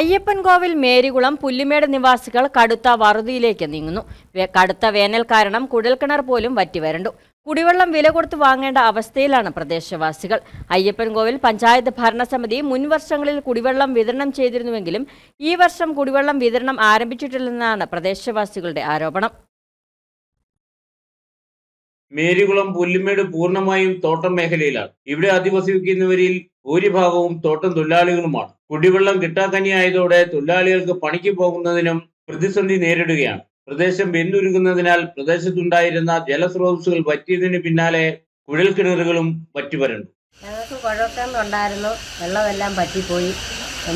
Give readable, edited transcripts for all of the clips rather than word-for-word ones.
അയ്യപ്പൻകോവിൽ മേരികുളം പുല്ലിമേട് നിവാസികൾ കടുത്ത വറുതിയിലേക്ക് നീങ്ങുന്നു. കടുത്ത വേനൽ കാരണം കുഴൽക്കിണർ പോലും വറ്റിവരണ്ടു. കുടിവെള്ളം വില കൊടുത്ത് വാങ്ങേണ്ട അവസ്ഥയിലാണ് പ്രദേശവാസികൾ. അയ്യപ്പൻകോവിൽ പഞ്ചായത്ത് ഭരണസമിതി മുൻ വർഷങ്ങളിൽ കുടിവെള്ളം വിതരണം ചെയ്തിരുന്നുവെങ്കിലും ഈ വർഷം കുടിവെള്ളം വിതരണം ആരംഭിച്ചിട്ടില്ലെന്നാണ് പ്രദേശവാസികളുടെ ആരോപണം. മേരികുളം പുല്ലിമേട് പൂർണ്ണമായും തോട്ടം മേഖലയിലാണ്. ഇവിടെ അധിവസിക്കുന്നവരിൽ ഭൂരിഭാഗവും തോട്ടം തൊഴിലാളികളുമാണ്. കുടിവെള്ളം കിട്ടാക്കനിയായതോടെ തൊഴിലാളികൾക്ക് പണിക്ക് പോകുന്നതിനും പ്രതിസന്ധി നേരിടുകയാണ്. പ്രദേശം വെന്തുരുകുന്നതിനാൽ പ്രദേശത്തുണ്ടായിരുന്ന ജലസ്രോതസ്സുകൾ വറ്റിയതിനു പിന്നാലെ കുഴൽക്കിണറുകളും വറ്റിവരണ്ടു. ഞങ്ങൾക്ക് കുഴൽക്കിണറുണ്ടായിരുന്നു, വെള്ളമെല്ലാം പറ്റിപ്പോയി.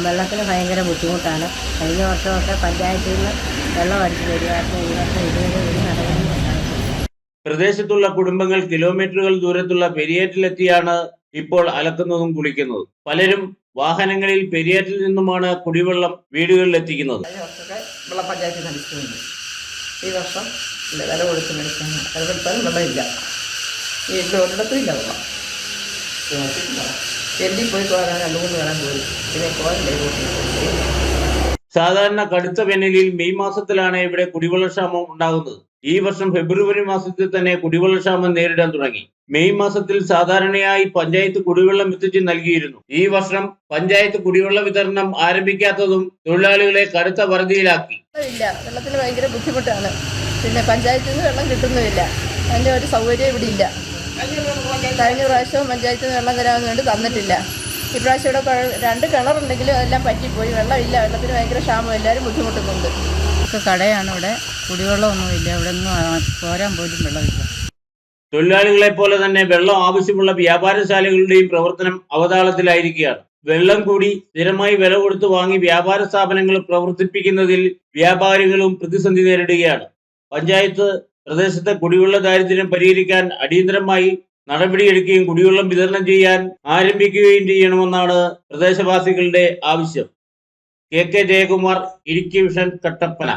വെള്ളത്തിന് ഭയങ്കര ബുദ്ധിമുട്ടാണ്. കഴിഞ്ഞ വർഷമൊക്കെ പഞ്ചായത്തിൽ നിന്ന് വെള്ളം അടിച്ചു വരുമായിരുന്നു. ഈ വർഷം ഇതുവരെ ഒരു നടപടിയും ഉണ്ടായിട്ടില്ല. പ്രദേശത്തുള്ള കുടുംബങ്ങൾ കിലോമീറ്ററുകൾ ദൂരത്തുള്ള പെരിയാറ്റിലെത്തിയാണ് ഇപ്പോൾ അലക്കുന്നതും കുളിക്കുന്നതും. പലരും വാഹനങ്ങളിൽ പെരിയാറ്റിൽ നിന്നുമാണ് കുടിവെള്ളം വീടുകളിൽ എത്തിക്കുന്നത്. വെള്ളം പഞ്ചായത്തിൽ നൽകിയിട്ടുണ്ട്. ഈ വർഷം വില കൊടുത്ത് മേടിക്കാണ്. വെള്ളമെടുത്താലും വെള്ളമില്ല. ഈ ഒരിടത്തും ഇല്ല വെള്ളം. എല്ലി പോയി പോകാൻ 2-3 നേരം പോയി. പിന്നെ പോകാൻ സാധാരണ കടുത്ത വേനലിൽ മെയ് മാസത്തിലാണ് ഇവിടെ കുടിവെള്ളക്ഷാമം ഉണ്ടാകുന്നത്. ഈ വർഷം ഫെബ്രുവരി മാസത്തിൽ തന്നെ കുടിവെള്ളക്ഷാമം നേരിടാൻ തുടങ്ങി. മെയ് മാസത്തിൽ സാധാരണയായി പഞ്ചായത്ത് കുടിവെള്ളം എത്തിച്ച് നൽകിയിരുന്നു. ഈ വർഷം പഞ്ചായത്ത് കുടിവെള്ള വിതരണം ആരംഭിക്കാത്തതും തൊഴിലാളികളെ കടുത്ത വറുതിയിലാക്കി. വെള്ളത്തിന് ഭയങ്കര ബുദ്ധിമുട്ടാണ്. പിന്നെ പഞ്ചായത്തിൽ നിന്ന് വെള്ളം കിട്ടുന്നുമില്ല. അതിൻ്റെ ഒരു സൗകര്യം ഇവിടെ ഇല്ല. കഴിഞ്ഞ പ്രാവശ്യവും പഞ്ചായത്തിൽ നിന്ന് വെള്ളം തരാമെന്ന് വേണ്ടി തന്നിട്ടില്ല. ഇപ്രാവശ്യം ഇവിടെ 2 കിണറുണ്ടെങ്കിലും അതെല്ലാം പറ്റിപ്പോയി. വെള്ളമില്ല. വെള്ളത്തിന് ഭയങ്കര ക്ഷാമം. എല്ലാവരും ബുദ്ധിമുട്ടുന്നുണ്ട്. കടയാണ് ഇവിടെ, കുടിവെള്ളമൊന്നുമില്ല. ഇവിടെ ഒന്നും പോരാൻ പോലും വെള്ളമില്ല. തൊഴിലാളികളെ പോലെ തന്നെ വെള്ളം ആവശ്യമുള്ള വ്യാപാരശാലകളുടെയും പ്രവർത്തനം അവതാളത്തിലായിരിക്കുകയാണ്. വെള്ളം കൂടി സ്ഥിരമായി വില കൊടുത്ത് വാങ്ങി വ്യാപാര സ്ഥാപനങ്ങൾ പ്രവർത്തിപ്പിക്കുന്നതിൽ വ്യാപാരികളും പ്രതിസന്ധി നേരിടുകയാണ്. പഞ്ചായത്ത് പ്രദേശത്തെ കുടിവെള്ള ദാരിദ്ര്യം പരിഹരിക്കാൻ അടിയന്തരമായി നടപടിയെടുക്കുകയും കുടിവെള്ളം വിതരണം ചെയ്യാൻ ആരംഭിക്കുകയും ചെയ്യണമെന്നാണ് പ്രദേശവാസികളുടെ ആവശ്യം. K Jayakumar, Idukki vision, Kattappana.